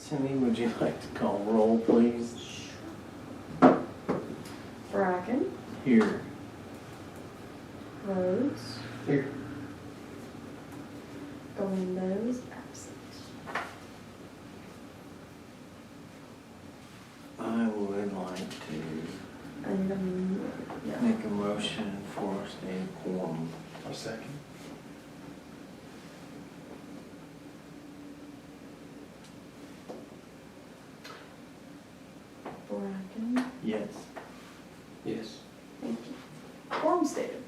Cindy, would you like to call roll, please? Bracken, Here. Rhodes, Here. Galindo is absent. I would like to And yeah. make a motion for a quorum. A second. Bracken, Yes. Yes. thank you. Quorum stated.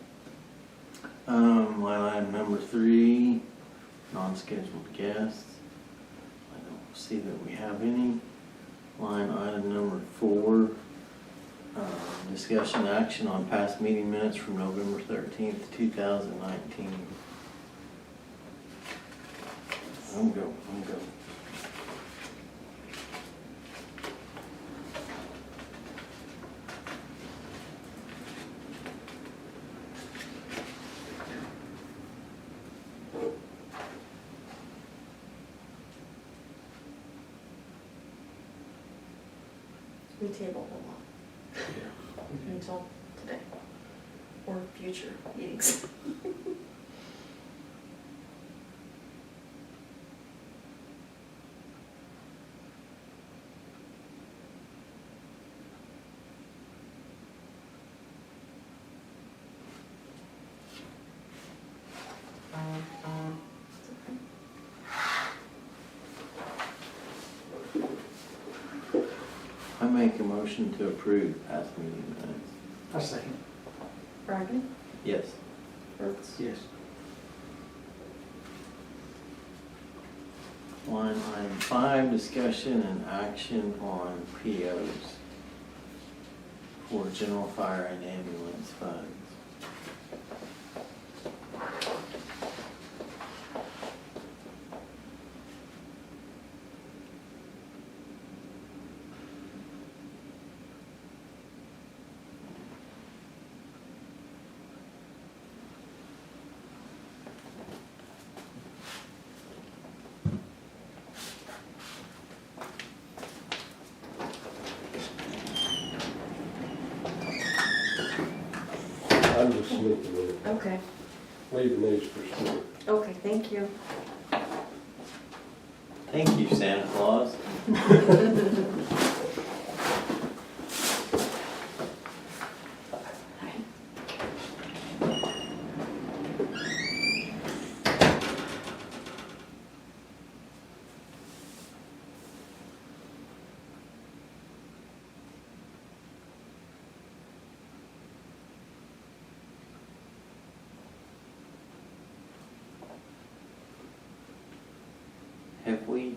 Line item number 3, non-scheduled guests. I don't see that we have any. Line item number 4, discussion action on past meeting minutes from November 13th, 2019. I'm go. We tabled a lot Yeah. until today or future meetings. I make a motion to approve past meeting minutes. A second. Bracken, Yes. Rhodes, Yes. Line item 5, discussion and action on POs for general fire and ambulance funds. I'm just sneaking in, okay, leaving these for Stuart. okay, thank you. Thank you, Santa Claus. Have we,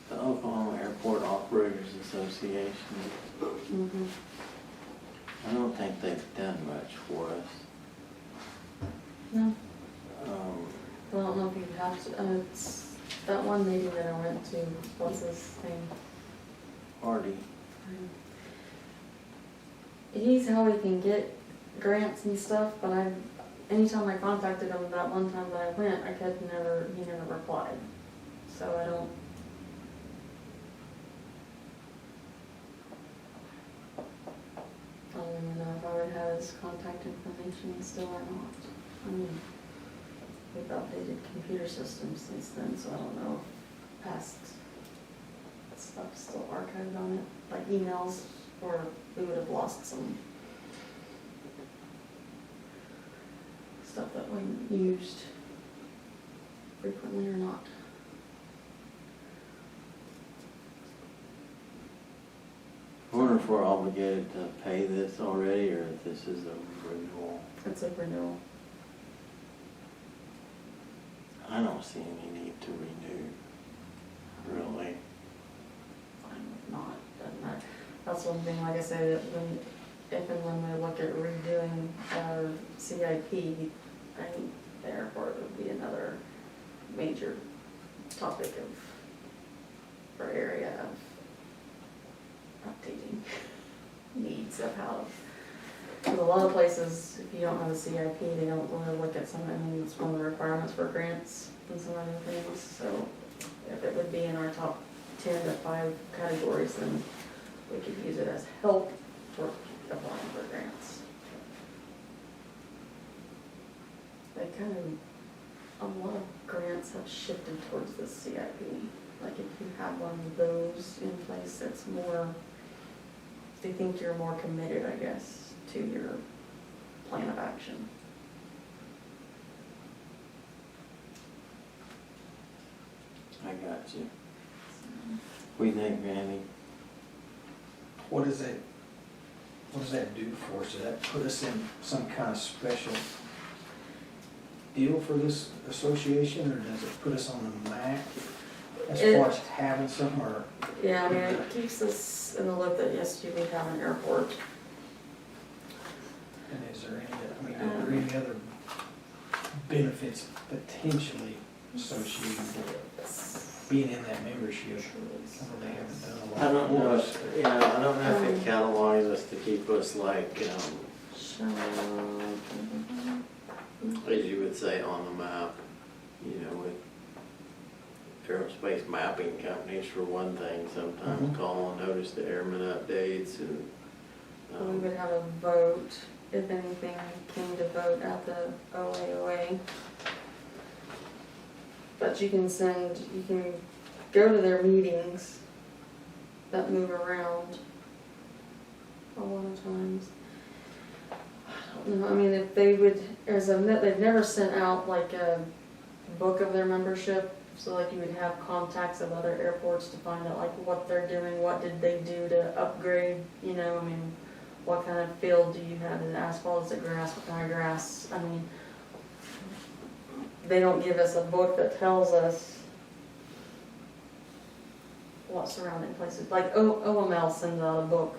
the Oklahoma Airport Operators Association, Mm-hmm. I don't think they've done much for us. No, Um, I don't know if you have to, it's that one lady that I went to, what's his name? Hardy, He's how we can get grants and stuff, but anytime I contacted him that one time that I went, he never replied. So I don't even know if I would have his contact information still or not. I mean, we've updated computer systems since then, so I don't know if past stuff's still archived on it, like emails, or we would have lost some stuff that we used frequently or not. I wonder if we're obligated to pay this already, or if this is a renewal. It's a renewal. I don't see any need to renew, really. Fine with not, doesn't matter. That's one thing, like I said, if and when we look at redoing our CIP, I think the airport would be another major topic of, or area of updating needs of how Because a lot of places, if you don't have a CIP, they don't really look at some, I mean, it's one of the requirements for grants and some other things, so if it would be in our top 10 to 5 categories, then we could use it as help for applying for grants. They kind of, a lot of grants have shifted towards the CIP. Like if you have one of those in place, it's more, they think you're more committed, I guess, to your plan of action. I got you. What do you think, Randy? What does that do for us? Does that put us in some kind of special deal for this association, or does it put us on the map as far as having something, or? Yeah, I mean, it keeps us in the loop that yes, you have an airport. And is there any, are there any other benefits potentially associated with being in that membership? Although they haven't done a lot. I don't know, I don't know if it Um, catalogs us to keep us like, as you would say, on the map, you know, with aerospace mapping companies for one thing, sometimes Mhm. call and notice the airman updates and, We would have a vote, if anything came to vote at the OAOA. But you can go to their meetings that move around a lot of times. I don't know, I mean, if they would, they've never sent out like a book of their membership, so like you would have contacts of other airports to find out like what they're doing, what did they do to upgrade, you know, I mean, what kind of field do you have, is it asphalt, is it grass, what kind of grass, I mean, they don't give us a book that tells us what surrounding places, like OML sends out a book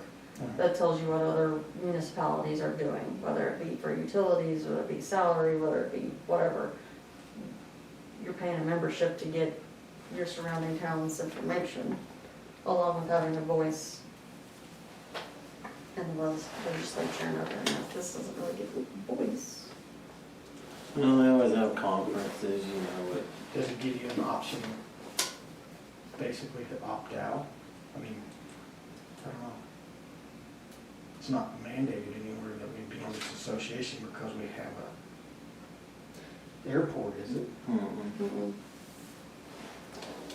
that tells you what other municipalities are doing, whether it be for utilities, whether it be salary, whether it be whatever. You're paying a membership to get your surrounding towns information, along with having a voice in the legislature and everything. This doesn't really give you a voice. no, they always have conferences, you know, with, Does it give you an option, basically, to opt out? I mean, I don't know. It's not mandated anywhere that we be in this association because we have a airport, is it? Mm-mm.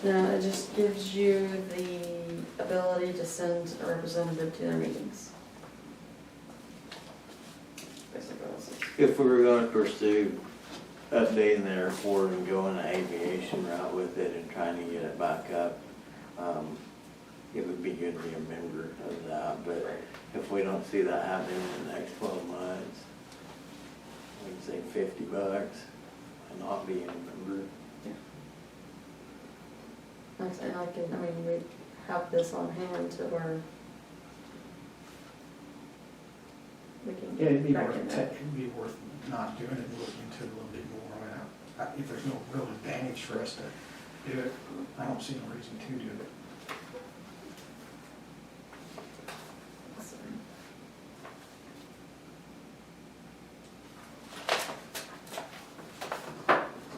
No, it just gives you the ability to send a representative to their meetings. Basically, that's it. if we were gonna pursue updating the airport and going the aviation route with it and trying to get it back up, it would be good to be a member of that, but if we don't see that happening in the next 12 months, we'd say $50 and not being a member. Like I said, I mean, we have this on hand to where we can Yeah, it'd be get back in worth, there. it'd be worth not doing it and looking into it a little bit more. I mean, if there's no real advantage for us to do it, I don't see no reason to do it.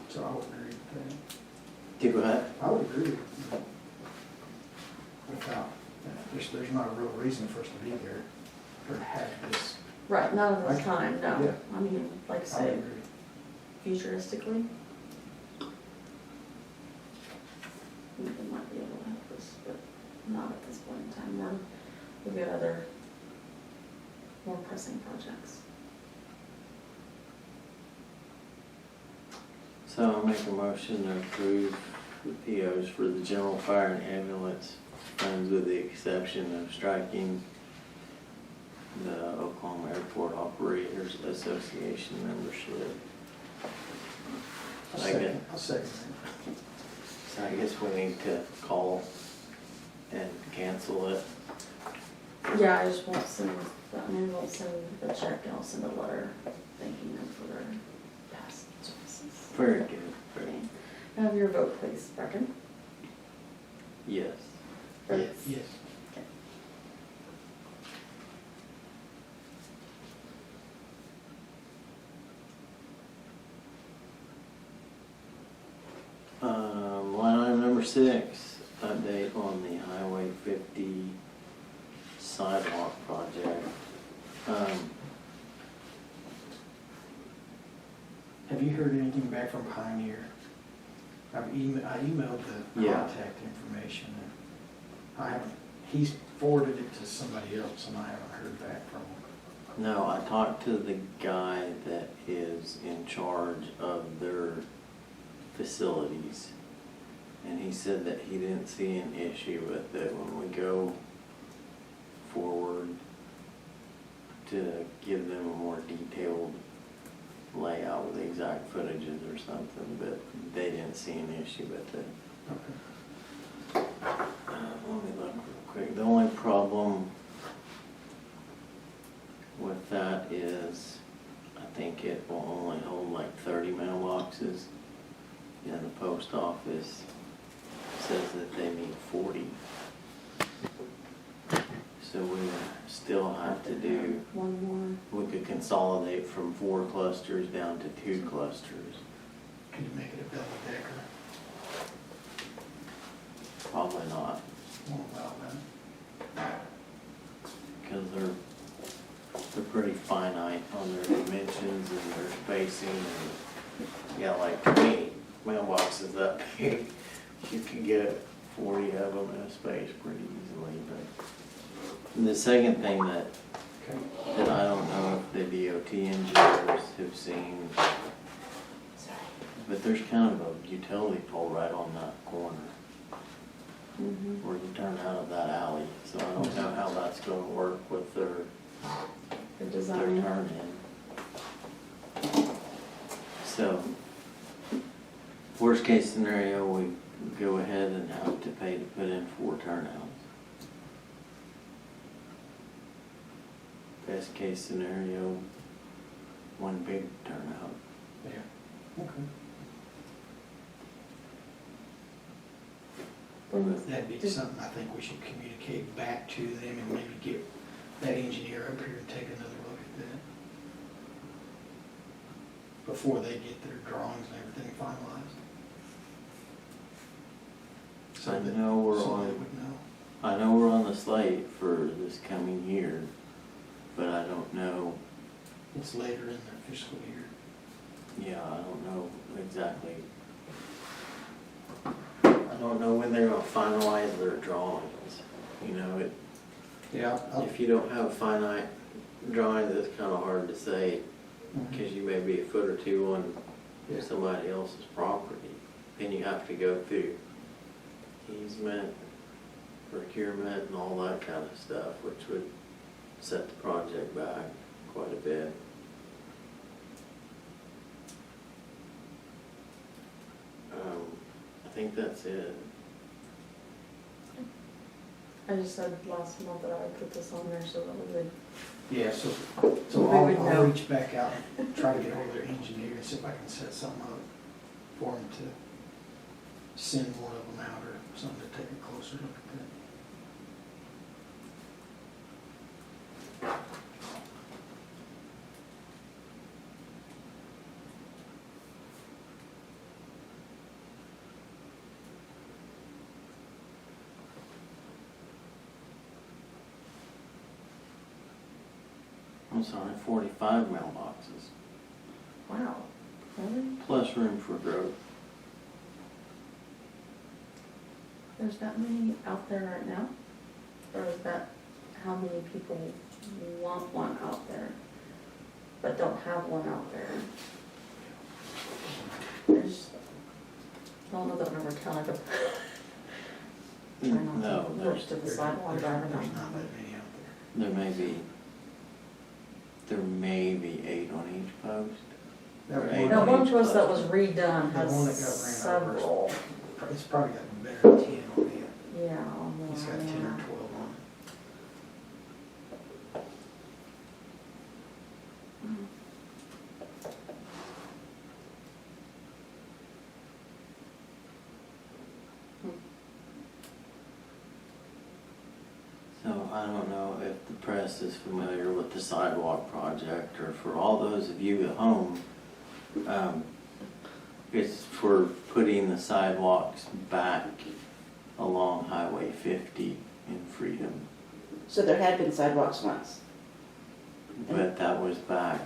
So I would agree with that. Do what? I would agree with that. Without, there's not a real reason for us to be there or have this. Right, not at this I- time, no. yeah. I mean, like I I would say, agree. futuristically, we might be able to help us, but not at this point in time. We've got other more pressing projects. So I'll make a motion to approve the POs for the general fire and ambulance funds with the exception of striking the Oklahoma Airport Operators Association membership. I'll Second. second that. So I guess we need to call and cancel it. Yeah, I just won't send, I mean, won't send the check, and I'll send a letter thanking them for their past services. Very good. Okay. Have your vote, please, Bracken. Yes. Fritz? Yes. 6, update on the Highway 50 sidewalk project. Have you heard anything back from Pioneer? I emailed the Yeah. contact information, and I haven't, he's forwarded it to somebody else, and I haven't heard back from him. No, I talked to the guy that is in charge of their facilities, and he said that he didn't see an issue with it when we go forward to give them a more detailed layout with exact footages or something, but they didn't see an issue with it. Okay. Let me look real quick. The only problem with that is, I think it will only hold like 30 mailboxes. And the post office says that they need 40. So we still have to do, One more. we could consolidate from 4 clusters down to 2 clusters. Could you make it a double decker? Probably not, Won't allow that. because they're pretty finite on their dimensions and their spacing. And, yeah, like to me, mailboxes that big, you could get 40 of them in a space pretty easily. But and the second thing that Okay. I don't know if the DOT engineers have seen, but there's kind of a utility pole right on that corner Mm-hmm. where you turn out of that alley. So I don't know how that's gonna work with their The their design. turn in. So, worst case scenario, we go ahead and have to pay to put in 4 turnouts. Best case scenario, 1 big turnout. Yeah. Okay. That'd be something I think we should communicate back to them and maybe get that engineer up here and take another look at that before they get their drawings and everything finalized. So I that- know we're so on- they would know. I know we're on the slate for this coming year, but I don't know, It's later in their fiscal year. yeah, I don't know exactly. I don't know when they're gonna finalize their drawings, you know, Yeah. if you don't have finite drawings, it's kinda hard to say, because you may be a foot or 2 on Yeah. somebody else's property. And you have to go through easement, procurement, and all that kind of stuff, which would set the project back quite a bit. I think that's it. I just said last month that I would put this on there so that we would, Yeah, so We would I'll know. reach back out and try to get hold of their engineer and see if I can set something up for them to send one of them out or something to take a closer look at that. I'm sorry, 45 mailboxes, wow, really? plus room for growth. There's that many out there right now? Or is that how many people want one out there, but don't have one out there? There's, I don't know that I've ever counted. Try not No, to look there's, to the side while I'm driving There's down. not that many out there. there may be 8 on each post. That Right. one- That one post that was redone The one has that got ran over. several, It's probably got better than 10 on it. yeah, on the, It's got 10 or yeah. 12 on it. So I don't know if the press is familiar with the sidewalk project, or for all those of you at home, it's for putting the sidewalks back along Highway 50 in Freedom. So there had been sidewalks once. But that was back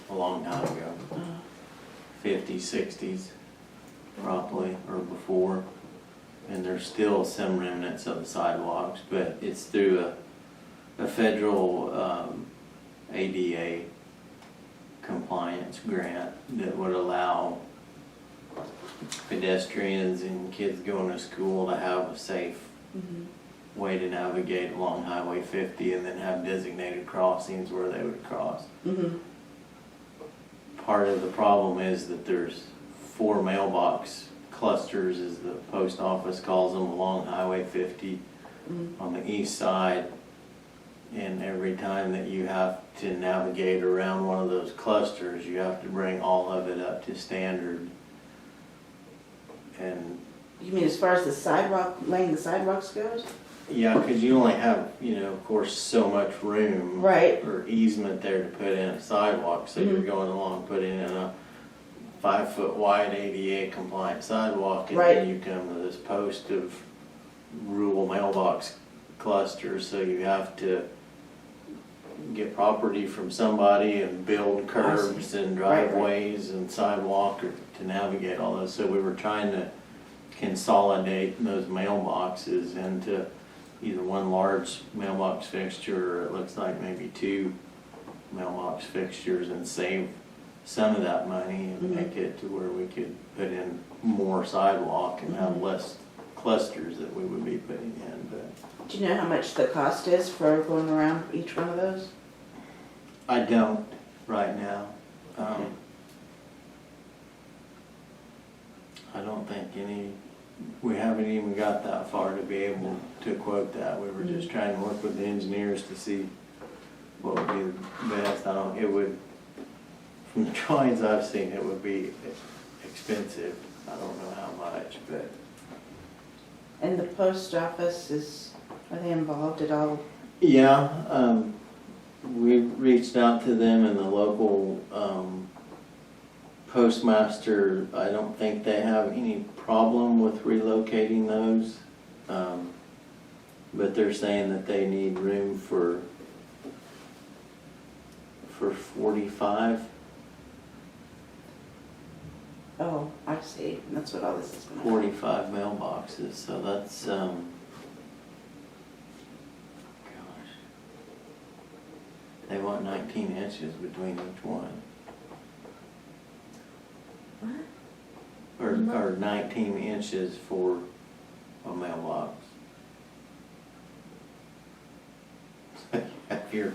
a long time ago, 50s, 60s probably, or before. And there's still some remnants of the sidewalks, but it's through a federal ADA compliance grant that would allow pedestrians and kids going to school to have a safe way to navigate along Highway 50 and then have designated crossings where they would cross. Part of the problem is that there's 4 mailbox clusters, as the post office calls them, along Highway 50 on the east side. And every time that you have to navigate around one of those clusters, you have to bring all of it up to standard. And You mean as far as the sidewalk, laying the sidewalks goes? yeah, because you only have, you know, of course, so much room Right. or easement there to put in a sidewalk. So you're going along, putting in a 5-foot wide ADA compliant sidewalk, and Right. then you come to this post of rural mailbox clusters. So you have to get property from somebody and build curbs and Right, right. driveways and sidewalk to navigate all those. So we were trying to consolidate those mailboxes into either one large mailbox fixture, or it looks like maybe 2 mailbox fixtures, and save some of that money and make it to where we could put in more sidewalk and have less clusters that we would be putting in. But Do you know how much the cost is for going around each one of those? I don't right now. I don't think we haven't even got that far to be able to quote that. We were just trying to work with the engineers to see what would be the best. It would, from the drawings I've seen, it would be expensive. I don't know how much, but And the post office are they involved at all? yeah, we reached out to them, and the local postmaster, I don't think they have any problem with relocating those. But they're saying that they need room for 45. Oh, I see. That's what all this is going to 45 mailboxes, so that's, gosh. They want 19 inches between each one. What? Or 19 inches for a mailbox. If you're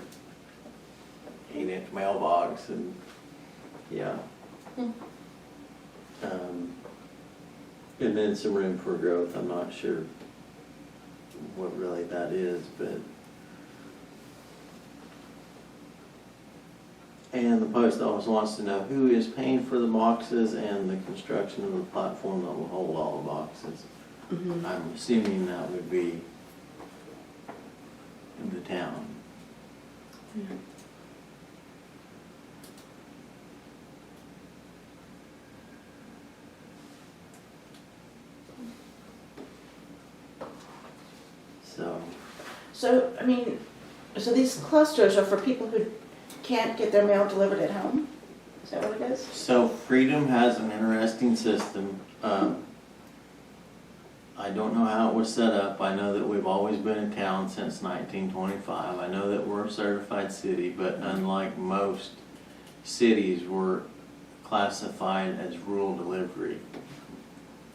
8-inch mailbox and, yeah. And then some room for growth. I'm not sure what really that is, but. And the post office wants to know who is paying for the boxes and the construction of the platform that will hold all the boxes. I'm assuming that would be the town. So, I mean, so these clusters are for people who can't get their mail delivered at home? Is that what it is? So Freedom has an interesting system. I don't know how it was set up. I know that we've always been in town since 1925. I know that we're a certified city, but unlike most cities, we're classified as rural delivery.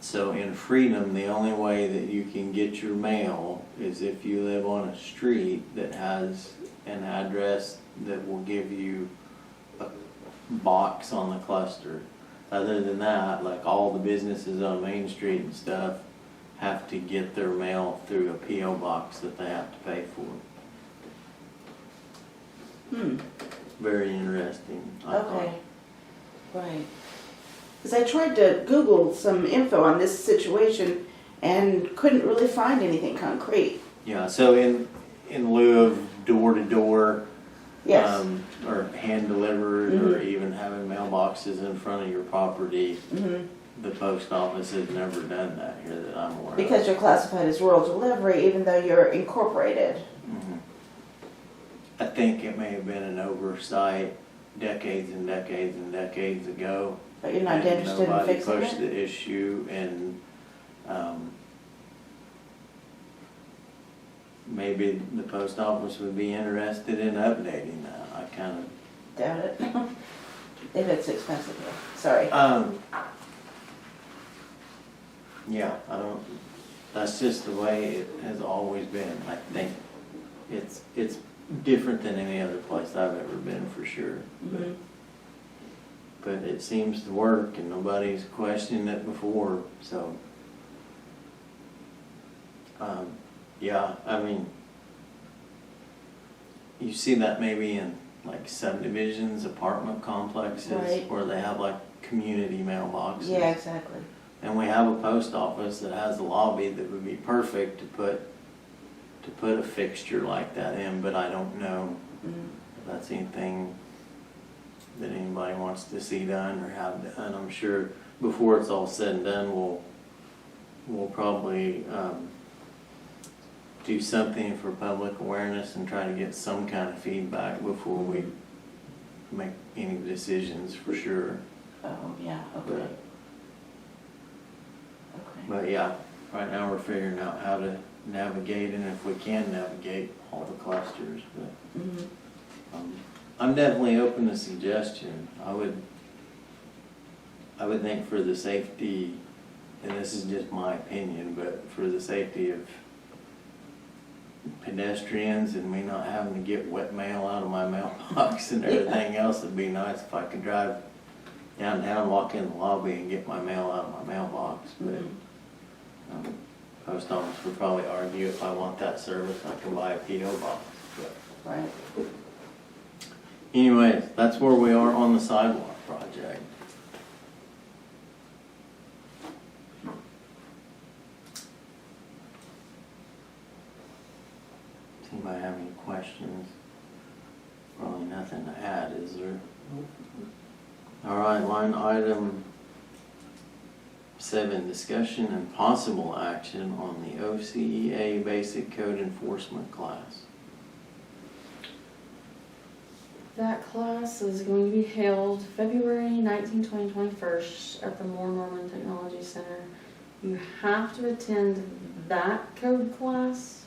So in Freedom, the only way that you can get your mail is if you live on a street that has an address that will give you a box on the cluster. Other than that, like all the businesses on Main Street and stuff have to get their mail through a P.O. box that they have to pay for. Very interesting, I thought. Okay, right. Because I tried to Google some info on this situation and couldn't really find anything concrete. Yeah, so in lieu of door-to-door, Yes. or hand-delivered, or even having mailboxes in front of your property, the post office has never done that here that I'm aware of. Because you're classified as rural delivery, even though you're incorporated. Mhm. I think it may have been an oversight decades and decades and decades ago. But you're not and interested in fixing Nobody pushed it? the issue, and maybe the post office would be interested in updating that. I kind of Doubt it. If it's expensive, yeah. Sorry. Yeah, I don't, that's just the way it has always been. I think it's different than any other place I've ever been, for sure. Mhm. But it seems to work, and nobody's questioned it before, so. Yeah, I mean, you see that maybe in like subdivisions, apartment complexes, Right. where they have like community mailboxes. Yeah, exactly. And we have a post office that has a lobby that would be perfect to put a fixture like that in, but I don't know Mhm. if that's anything that anybody wants to see done or have done. I'm sure before it's all said and done, we'll probably do something for public awareness and try to get some kind of feedback before we make any decisions, for sure. Oh, yeah, okay. Okay. But yeah, right now we're figuring out how to navigate, and if we can navigate all the clusters. But Mhm. I'm definitely open to suggestion. I would think for the safety, and this is just my opinion, but for the safety of pedestrians and me not having to get wet mail out of my mailbox and everything else, it'd be nice if I could drive downtown, walk in the lobby and get my mail out of my mailbox. But Mhm. post office would probably argue if I want that service, I can buy a P.O. box. But Right. anyways, that's where we are on the sidewalk project. Does anybody have any questions? Probably nothing to add, is there? All right, line item 7, discussion and possible action on the OCEA Basic Code Enforcement class. That class is going to be held February 19, 2021 at the Moore Norman Technology Center. You have to attend that code class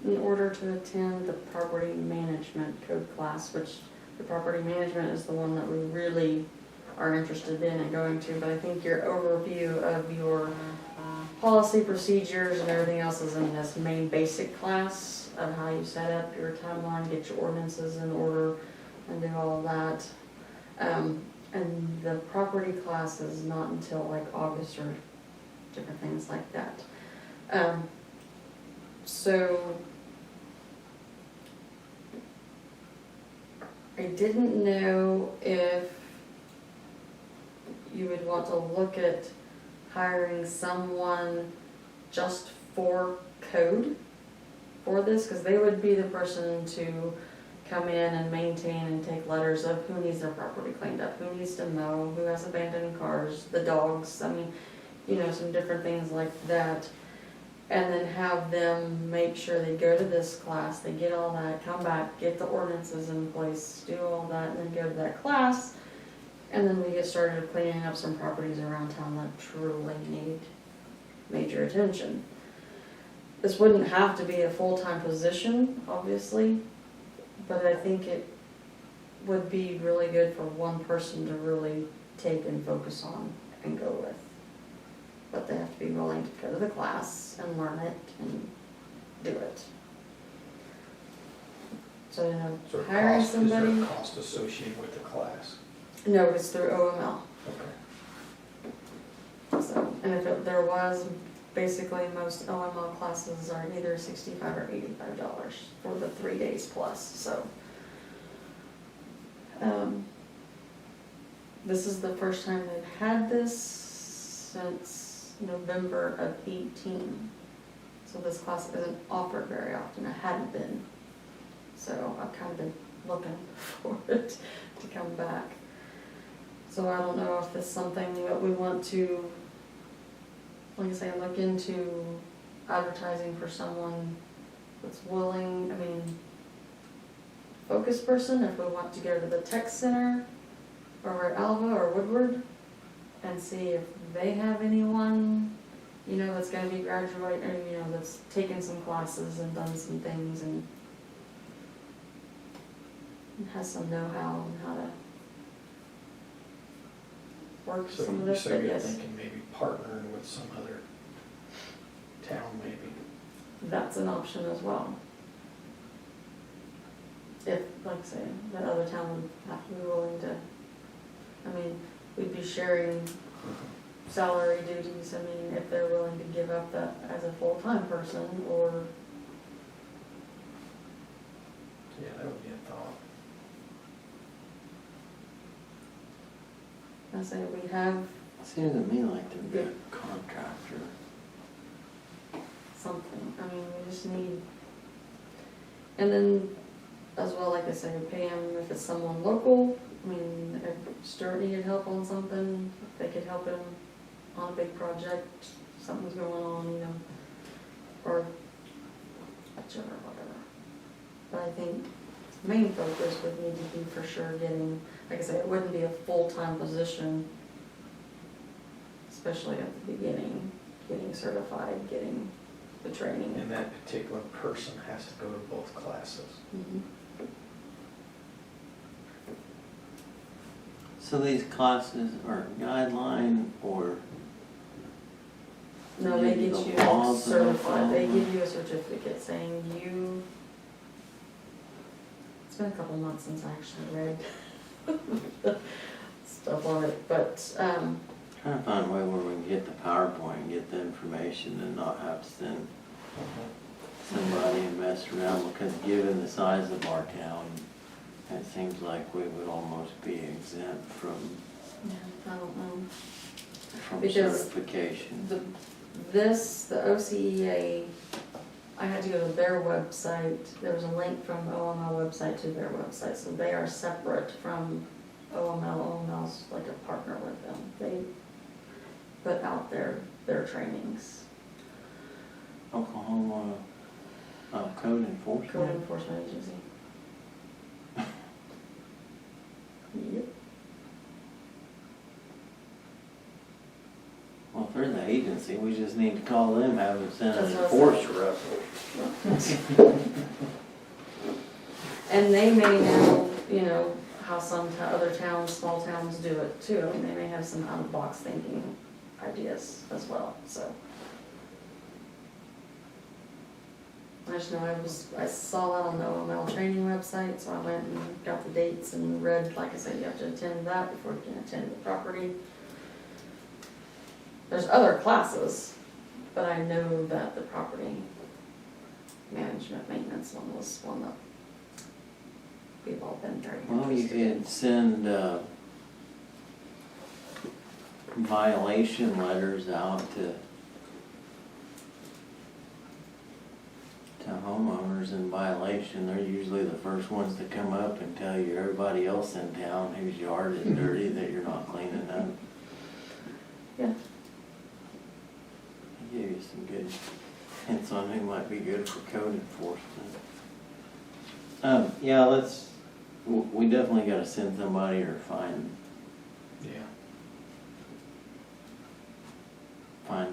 in order to attend the property management code class, which the property management is the one that we really are interested in and going to. But I think your overview of your policy procedures and everything else is in this main basic class of how you set up your timeline, get your ordinances in order, and do all of that. And the property class is not until like August or different things like that. So I didn't know if you would want to look at hiring someone just for code for this, because they would be the person to come in and maintain and take letters of who needs their property cleaned up, who needs to mow, who has abandoned cars, the dogs, I mean, you know, some different things like that. And then have them make sure they go to this class, they get all that, come back, get the ordinances in place, do all that, and then go to that class. And then we get started cleaning up some properties around town that truly need major attention. This wouldn't have to be a full-time position, obviously, but I think it would be really good for one person to really take and focus on and go with. But they have to be willing to go to the class and learn it and do it. So, you know, Is there a hiring cost- Is somebody, there a cost associated with the class? no, it's through OML. Okay. So, and if there was, basically most OML classes are either $65 or $85 for the 3 days plus, so. This is the first time they've had this since November of 18. So this class isn't offered very often, it hadn't been. So I've kind of been looking for it to come back. So I don't know if it's something that we want to, like I say, look into advertising for someone that's willing, I mean, focus person, if we want to go to the tech center, or at Alva or Woodward, and see if they have anyone, you know, that's gonna be graduating, or, you know, that's taken some classes and done some things and has some know-how on how to work So some of you this, say but you're yes, thinking maybe partnering with some other town maybe. that's an option as well. If, like I say, that other town would have to be willing to, I mean, we'd be sharing salary duties, I mean, if they're willing to give up that as a full-time person, or, Yeah, that would be a thought. I say, we have Seems to me like there'd be a contractor. something, I mean, we just need, and then, as well, like I say, we pay him if it's someone local, I mean, if Stuart needed help on something, if they could help him on a big project, something's going on, you know, or whichever, whatever. But I think main focus would need to be for sure getting, like I say, it wouldn't be a full-time position, especially at the beginning, getting certified, getting the training. And that particular person has to go to both classes. Mhm. So these classes are guideline or? No, they Maybe get the you laws and certified, they everything. give you a certificate saying you, it's been a couple months since I actually read stuff on it, but, Trying to find a way where we can get the PowerPoint and get the information and not have to send somebody and mess around, because given the size of our town, it seems like we would almost be exempt from I don't know. Because certification. The OCEA, I had to go to their website, there was a link from OML website to their website, so they are separate from OML. OML's like a partner with them. They put out their trainings. Oklahoma code enforcement. Code enforcement agency. Yep. Well, if they're the agency, we just need to call them, have them send an That's what I enforcer up. And they may know, you know, how some other towns, small towns do it too. I mean, they may have some out-of-the-box thinking ideas as well, so. I just know I saw that on the OML training website, so I went and got the dates and read, like I said, you have to attend that before you can attend the property. There's other classes, but I know that the property management maintenance one was one that we've all been very Well, you interested in. could send violation letters out to homeowners in violation. They're usually the first ones to come up and tell you everybody else in town whose yard is dirty that you're not cleaning up. Yeah. They give you some good hints on who might be good for code enforcement. Yeah, we definitely gotta send somebody or find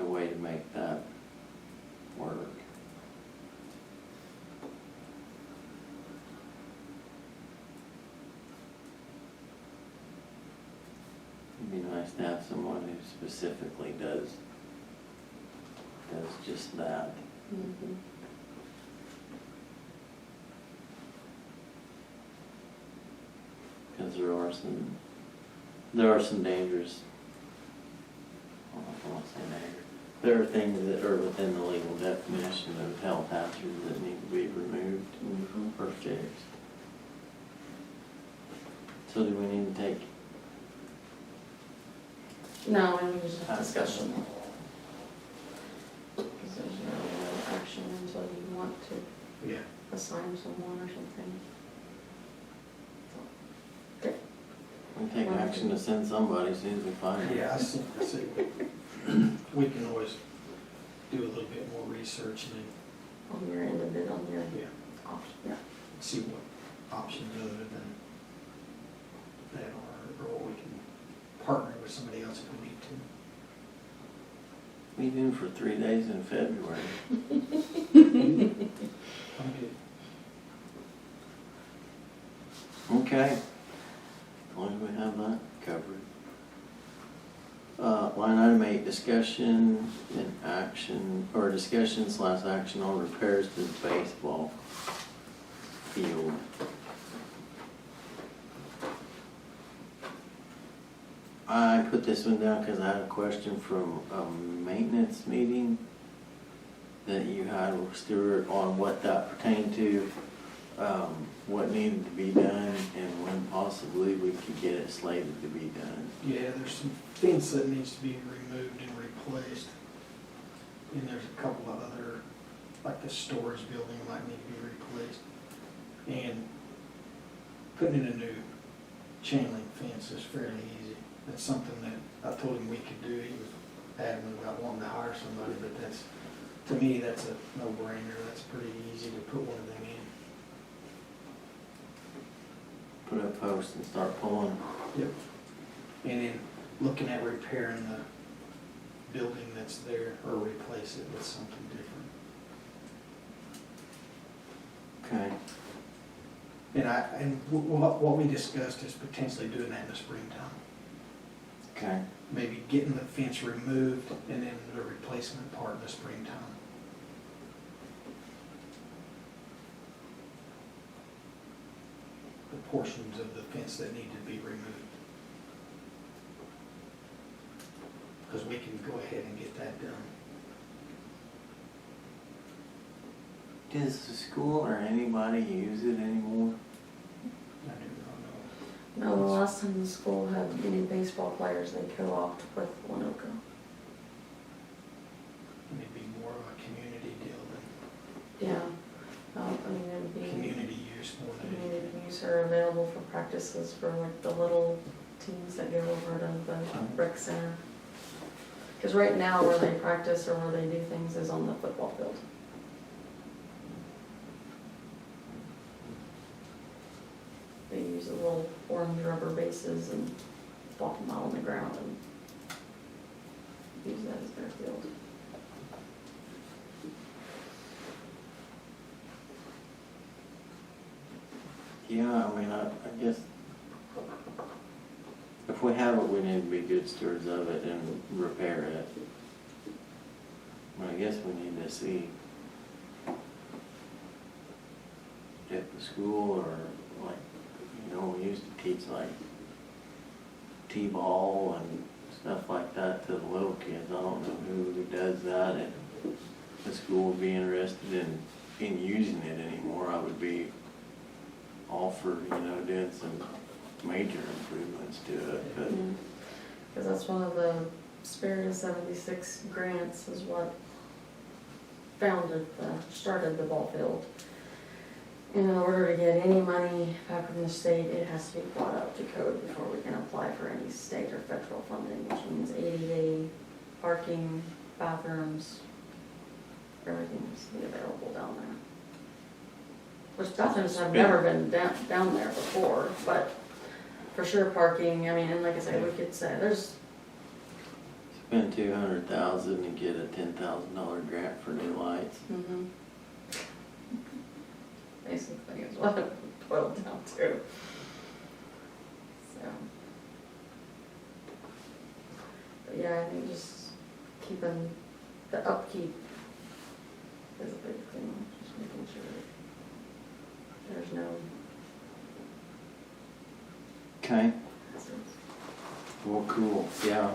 a way to make that work. It'd be nice to have someone who specifically does just that. Mhm. Because there are some dangerous, I don't know if I want to say dangerous. There are things that are within the legal definition of health hazards that need to be removed Mhm. or fixed. So do we need to take, No, I mean, just a discussion. Because there's no action until you want to Yeah. assign someone or something. we take action to send somebody as soon as we find it. Yeah, I see, we can always do a little bit more research and On your end of it, on your then, yeah, option, yeah. see what options other than that are, or we can partner with somebody else if we need to. We do for 3 days in February. I'm good. Okay. As long as we have that covered. Line item 8, discussion and action, or discussion/action on repairs to the baseball field. I put this one down because I had a question from a maintenance meeting that you had with Stuart on what that pertained to, what needed to be done, and when possibly we could get it slated to be done. Yeah, there's some fence that needs to be removed and replaced. And there's a couple of other, like the storage building might need to be replaced. And putting in a new chain link fence is fairly easy. That's something that I told him we could do. He was adamant about wanting to hire somebody, but that's, to me, that's a no-brainer. That's pretty easy to put one of them in. Put up posts and start pulling. Yep. And then looking at repairing the building that's there, or replace it with something different. Okay. And what we discussed is potentially doing that in the springtime. Okay. Maybe getting the fence removed and then the replacement part in the springtime. The portions of the fence that need to be removed. Because we can go ahead and get that done. Does the school or anybody use it anymore? I do not know. No, the last time the school had any baseball players, they co-opted with Winoka. Maybe more of a community deal Yeah, I mean, it'd than be community use more than anything. community use or available for practices for like the little teams that go over to the rec center. Because right now where they practice or where they do things is on the football field. They use the little orange rubber bases and walk them out on the ground and use that as their field. Yeah, I mean, I guess if we have it, we need to be good stewards of it and repair it. But I guess we need to see if the school or like, you know, we used to teach like T-ball and stuff like that to the little kids. I don't know who does that, and the school would be interested in using it anymore. I would be all for, you know, doing some major improvements to it, but Because that's one of the Spirit of 76 grants is what started the ball field. And in order to get any money back from the state, it has to be brought up to code before we can apply for any state or federal funding, which means ADA, parking, bathrooms, everything has to be available down there. Which bathrooms have never been down there before, but for sure parking, I mean, and like I said, we could say, there's, spend $200,000 and get a $10,000 grant for new lights. basically is what it boiled down to. So. But yeah, I think just keeping the upkeep is a big thing, just making sure that there's no Okay. hazards. Well, cool, yeah.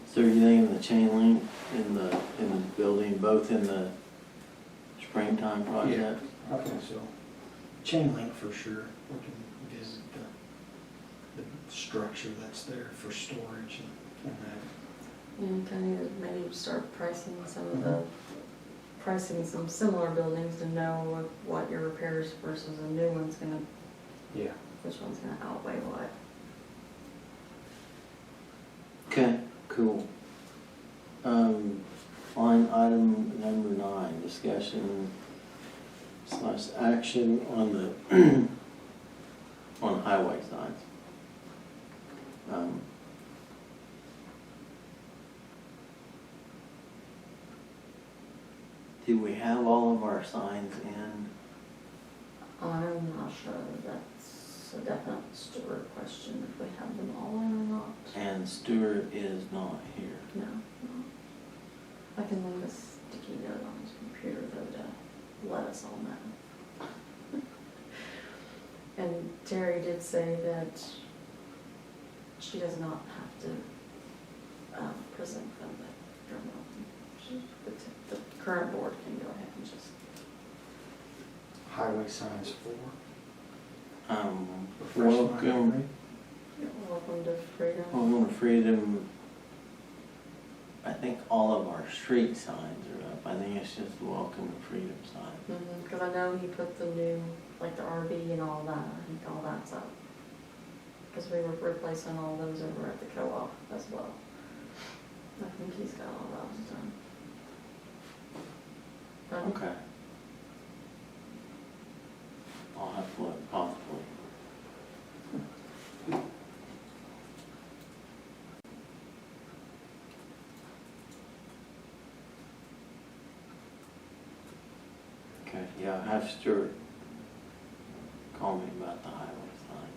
Is there anything in the chain link in the building, both in the springtime project? I think so. Chain link for sure. We can visit the structure that's there for storage and that. And kind of maybe start pricing pricing some similar buildings to know what your repairs versus a new one's gonna Yeah. which one's gonna outweigh what. Okay, cool. On item number 9, discussion / action on the on highway signs. Do we have all of our signs in? I'm not sure, that's a definite Stuart question, if we have them all in or not. And Stuart is not here. No, no. I can leave a sticky note on his computer though to let us all know. And Terry did say that she does not have to present them at Drumroll. The current board can go ahead and just, Highway signs 4. Refresh my Welcome, memory. welcome to freedom. welcome to Freedom. I think all of our street signs are up. I think it's just welcome to Freedom sign. Because I know he put the new, like the RV and all that, I think all that's up. Because we were replacing all those over at the co-op as well. I think he's got all those done. Okay. I'll have to look, possibly. Okay, yeah, have Stuart call me about the highway sign.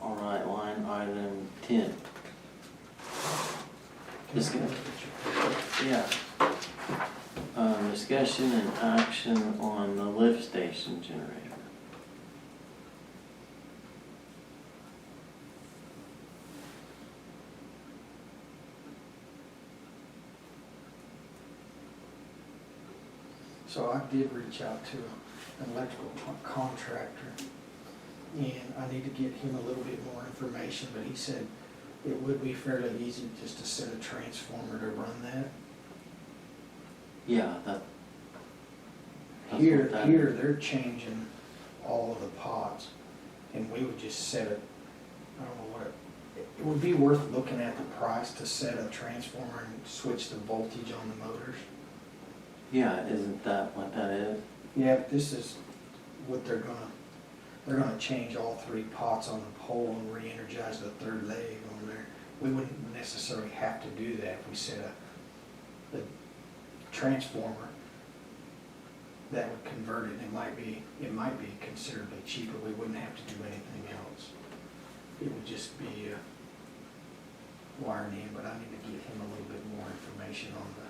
All right, line item 10. Yeah. Discussion and action on the lift station generator. So I did reach out to an electrical contractor, and I need to get him a little bit more information, but he said it would be fairly easy just to set a transformer to run that. Yeah, that's Here, what that here, is. they're changing all of the pots, and we would just set it, I don't know what, it would be worth looking at the price to set a transformer and switch the voltage on the motors. Yeah, isn't that what that is? Yeah, this is what they're gonna change all 3 pots on the pole and re-energize the 3rd leg on there. We wouldn't necessarily have to do that if we set a transformer that would convert it. It might be considerably cheaper. We wouldn't have to do anything else. It would just be wiring in, but I need to get him a little bit more information on the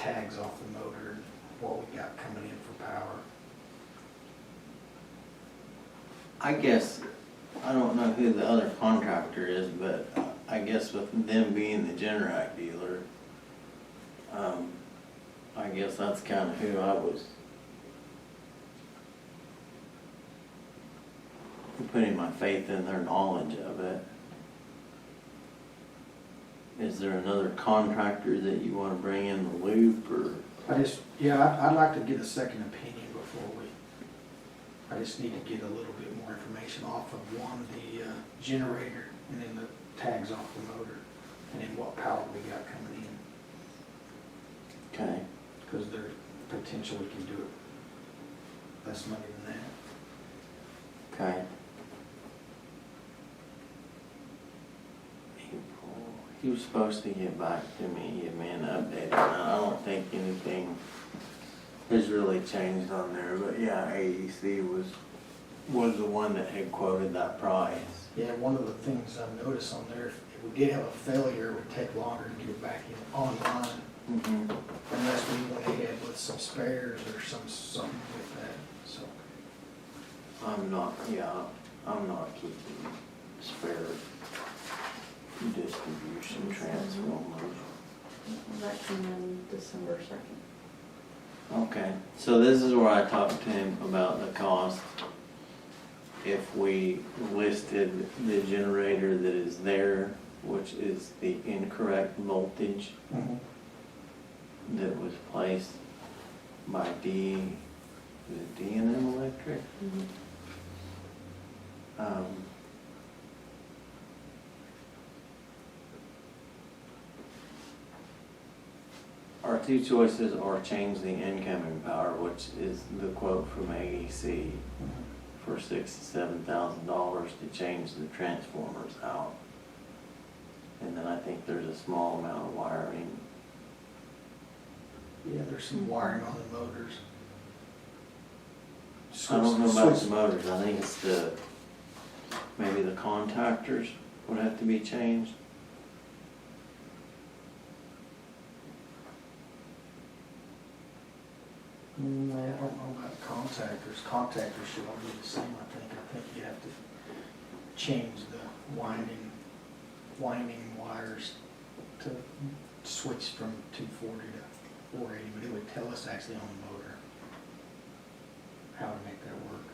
tags off the motor and what we got coming in for power. I guess, I don't know who the other contractor is, but I guess with them being the Generac dealer, I guess that's kind of who I was putting my faith in their knowledge of it. Is there another contractor that you want to bring in the loop, or? I'd like to get a second opinion before I just need to get a little bit more information off of the generator, and then the tags off the motor, and then what power we got coming in. Okay. Because there's potential we can do it less money than that. Okay. He was supposed to get back to me, give me an update, and I don't think anything has really changed on there, but yeah, AEC was the one that had quoted that price. Yeah, one of the things I've noticed on there, if we did have a failure, it would take longer to get back in online, unless we went ahead with some spares or something with that, so. I'm not keeping spare distribution transformers. That came in December 2nd. Okay, so this is where I talked to him about the cost. If we listed the generator that is there, which is the incorrect voltage that was placed, by D, is it D&M Electric? Um, Our two choices are change the incoming power, which is the quote from AEC for $6,000 to $7,000 to change the transformers out. And then I think there's a small amount of wiring. Yeah, there's some wiring on the motors. I don't know about the Switch- motors, I think it's maybe the contactors would have to be changed. I don't know about contactors. Contactors should all be the same, I think. I think you have to change the winding wires to switch from 240 to 480, but it would tell us actually on the motor how to make that work.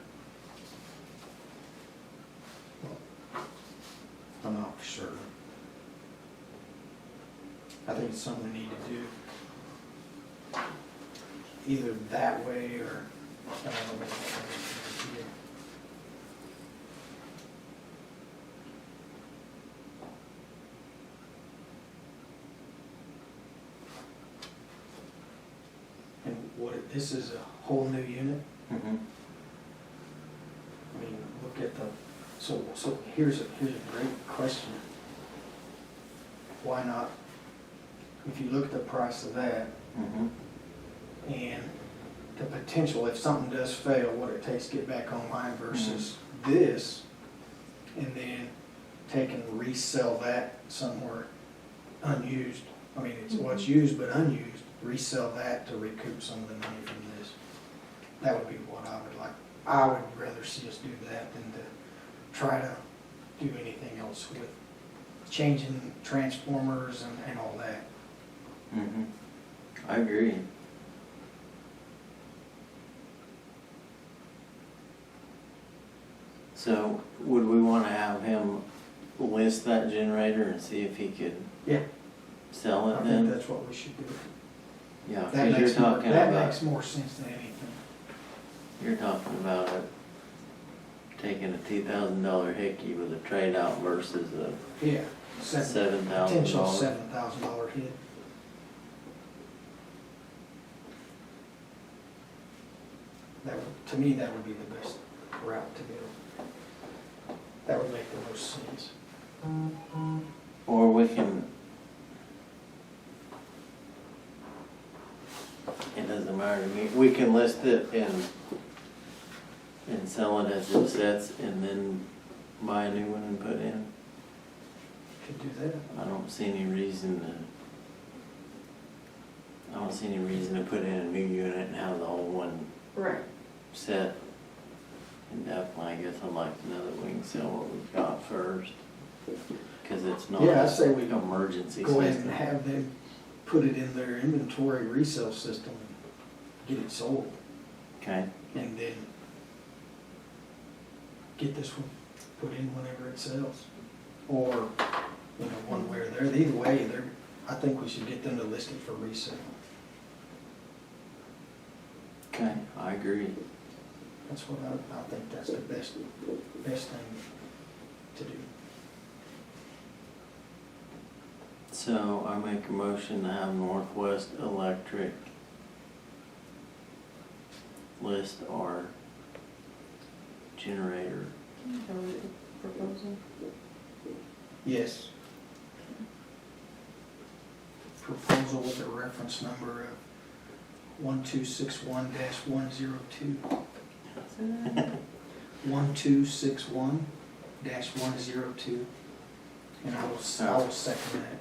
I'm not for certain. I think it's something we need to do. Either that way or, I don't know what to do. And this is a whole new unit? Mm-hmm. I mean, look at the, so here's a great question. Why not, if you look at the price of that, Mm-hmm. and the potential, if something does fail, what it takes to get back online versus this, and then take and resell that somewhere unused. I mean, it's what's used but unused, resell that to recoup some of the money from this. That would be what I would like. I would rather see us do that than to try to do anything else with changing transformers and all that. Mm-hmm. I agree. So, would we wanna have him list that generator and see if he could Yeah, sell I it think then? that's what we should do. Yeah, That cause you're makes more, talking that about, makes more sense than anything. you're talking about taking a $2,000 hickey with a trade out versus a Yeah. Potential $7,000. $7,000 hit. That would, to me, that would be the best route to go. That would make the most sense. Or we can, it doesn't matter to me, we can list it and sell it as it sits and then buy a new one and put in. Could do that. I don't see any reason to put in a new unit and have the old one Right. set. And definitely, I guess I'd like to know that we can sell what we've got first. Cause it's not Yeah, I say we an emergency go ahead system. and have them put it in their inventory resale system and get it sold. Okay, And then get this one put in whenever it sells. Or, you know, one way or the other. Either way, I think we should get them to list it for resale. okay, I agree. That's what I think that's the best thing to do. So I make a motion to have Northwest Electric list our generator. Proposal. Yes. Proposal with a reference number of 1261-102. 1261-102. And I will second that.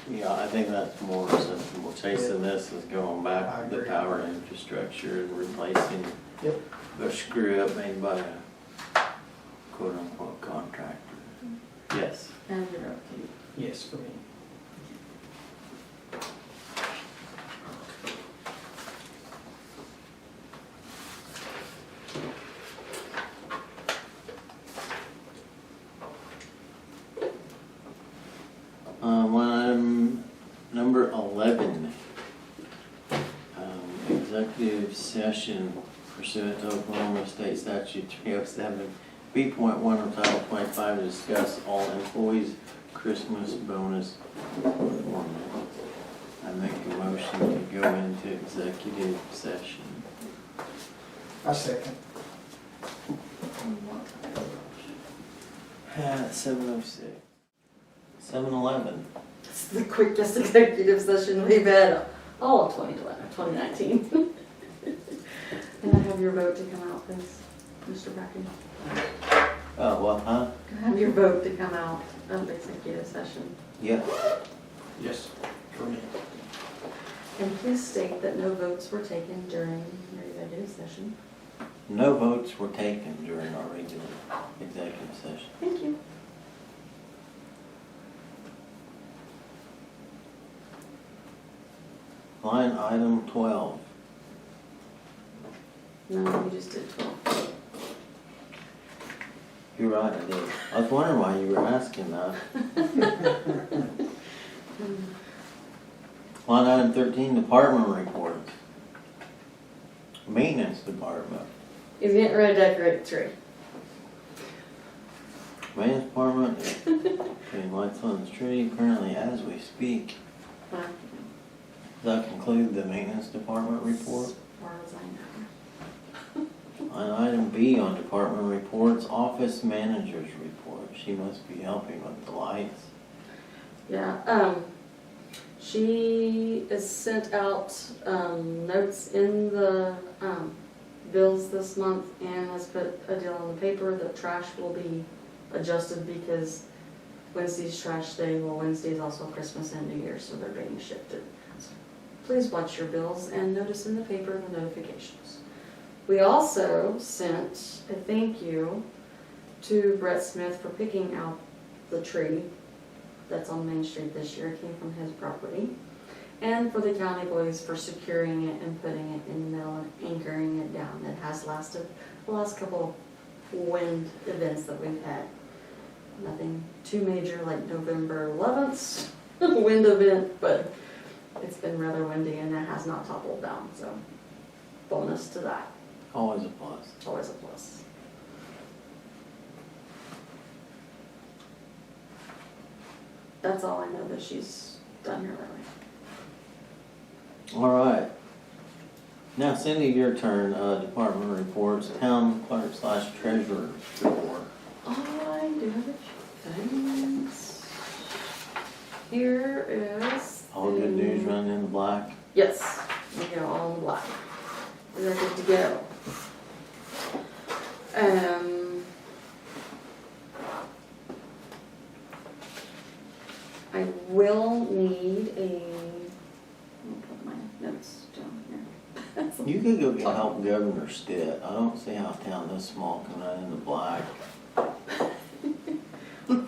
Yeah, I think that's more sensible. Chasing this is going I back to the agree. power infrastructure and replacing Yep. a screw up made by a quote unquote contractor. Yes. And you're up to. Yes, for me. executive session pursuant to Oklahoma State Statute 307, B.1 of Title 25 to discuss all employees' Christmas bonus performance. I make a motion to go into executive session. I second. At 7:06. 7:11. It's the quickest executive session we've had all of 2019. Can I have your vote to come out, please, Mr. Bracken? Oh, well, huh? Can I have your vote to come out of executive session? Yeah. Yes, for me. And please state that no votes were taken during your executive session. No votes were taken during our regular executive session. Thank you. Line item 12. No, you just did 12. You're right, I did. I was wondering why you were asking that. Line item 13, department reports. Maintenance department. He's getting ready to decorate the tree. Maintenance department is putting lights on the tree currently as we speak. Fine. Does that conclude the maintenance department report? As far as I know. On item B on department reports, office manager's report. She must be helping with the lights. Yeah, she has sent out, notes in the, bills this month and has put a deal on the paper that trash will be adjusted because Wednesday's trash day, well, Wednesday is also Christmas and New Year's, so they're being shifted. So please watch your bills and notice in the paper the notifications. We also sent a thank you to Brett Smith for picking out the tree that's on Main Street this year. It came from his property. And for the county boys for securing it and putting it in the middle and anchoring it down. It has lasted the last couple of wind events that we've had. Nothing too major like November 11th wind event, but it's been rather windy and it has not toppled down, so bonus to that. Always a plus. Always a plus. That's all I know that she's done here lately. All right. Now, Cindy, your turn. Department reports, town clerk / treasurer report. I do have a few things. Here is. All good news running in the black. Yes, we go all in black. We're good to go. I will need I'll put my notes down here. You could go get help Governor Stitt. I don't see how a town this small can run in the black.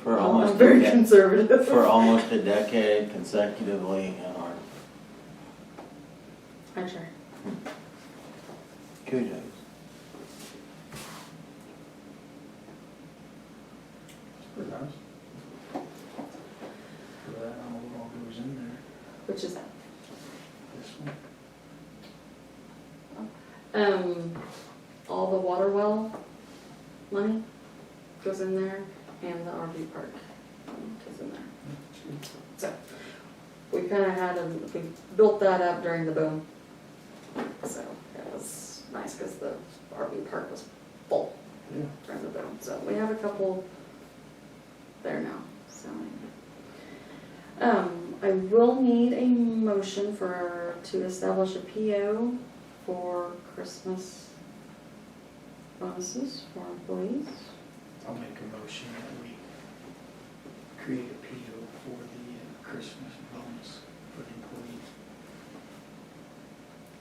For almost I'm very conservative. for almost a decade consecutively in our I try. kudos. Pretty nice. For that, all goes in there. Which is that? This one. All the water well money goes in there, and the RV park goes in there. So, we kinda we built that up during the boom. So, it was nice, cause the RV park was full Yeah. during the boom. So, we have a couple there now, so. I will need a motion to establish a PO for Christmas bonuses for employees. I'll make a motion that we create a PO for the Christmas bonus for the employees.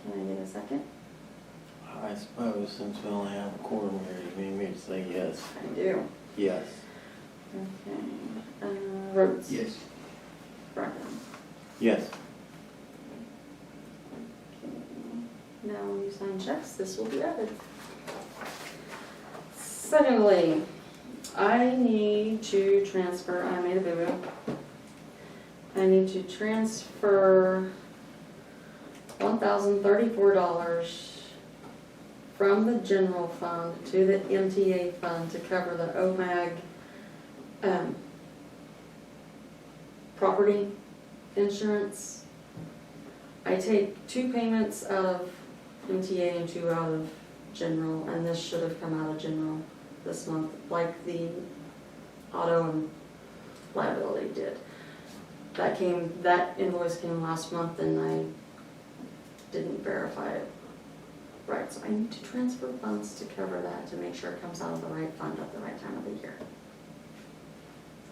Can I get a second? I suppose since we only have a quorum here, you need me to say yes. I do. Yes. Okay. Rhodes. Yes. Bracken. Yes. Okay. Now when you sign checks, this will be added. Secondly, I need to transfer, I made a boo-boo. I need to transfer $1,034 from the general fund to the MTA fund to cover the OMAG property insurance. I take 2 payments out of MTA and 2 out of general, and this should have come out of general this month, like the auto and liability did. That invoice came last month and I didn't verify it right, so I need to transfer funds to cover that, to make sure it comes out of the right fund at the right time of the year.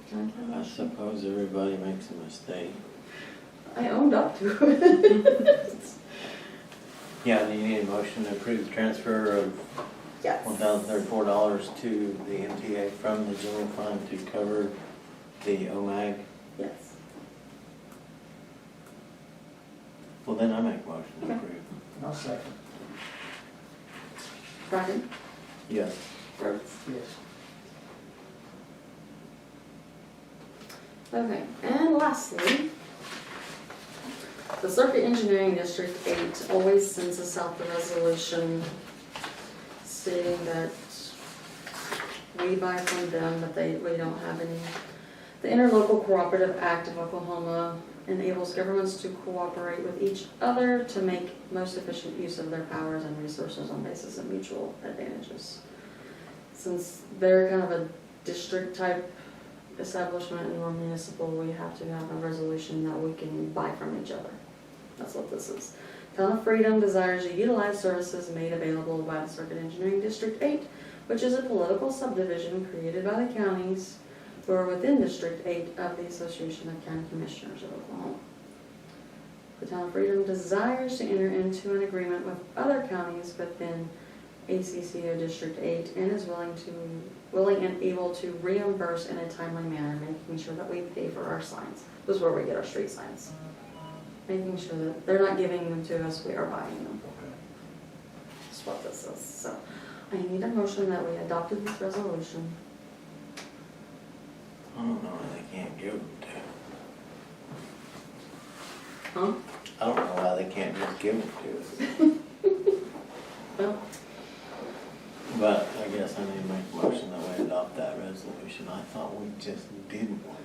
Can I get a I motion? suppose everybody makes a mistake. I owned up to it. Yeah, do you need a motion to approve the transfer of Yes. $1,034 to the MTA from the general fund to cover the OMAG? Yes. Well, then I make a motion to Okay. approve. I'll second. Brian? Yes. Rhodes? Yes. Okay, and lastly, the Circuit Engineering District 8 always sends us out the resolution stating that we buy from them, but we don't have any. The Interlocal Cooperative Act of Oklahoma enables governments to cooperate with each other to make most efficient use of their powers and resources on basis of mutual advantages. Since they're kind of a district type establishment and we're municipal, we have to have a resolution that we can buy from each other. That's what this is. Town of Freedom desires to utilize services made available by the Circuit Engineering District 8, which is a political subdivision created by the counties who are within District 8 of the Association of County Commissioners of Oklahoma. The Town of Freedom desires to enter into an agreement with other counties within ACCO District 8 and is willing and able to reimburse in a timely manner, making sure that we pay for our signs. This is where we get our street signs. Making sure that they're not giving them to us, we are buying them. That's what this is. So I need a motion that we adopted this resolution. I don't know why they can't give them to. Huh? I don't know why they can't just give them to us. Well, But I guess I need to make a motion that we adopt that resolution. I thought we just did one.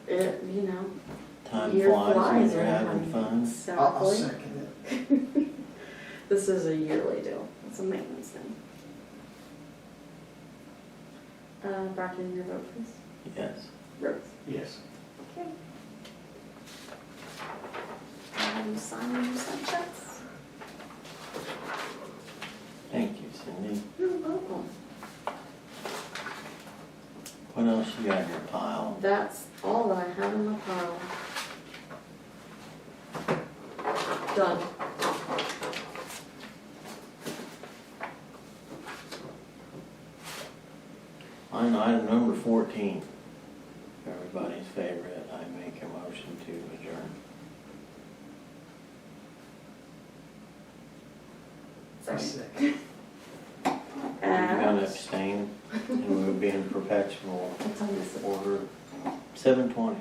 you know, Time year flies when flies you're having around. fun. I'll Exactly. second it. This is a yearly deal. It's a maintenance thing. Bracken, your vote, please. Yes. Rhodes. Yes. Okay. You sign some checks. Thank you, Cindy. You're welcome. What else you got in your pile? That's all that I have in my pile. Done. On item number 14, everybody's favorite, I make a motion to adjourn. I'll Second. second. You're gonna abstain, and we'll be in perpetual What time is it? order. 7:20.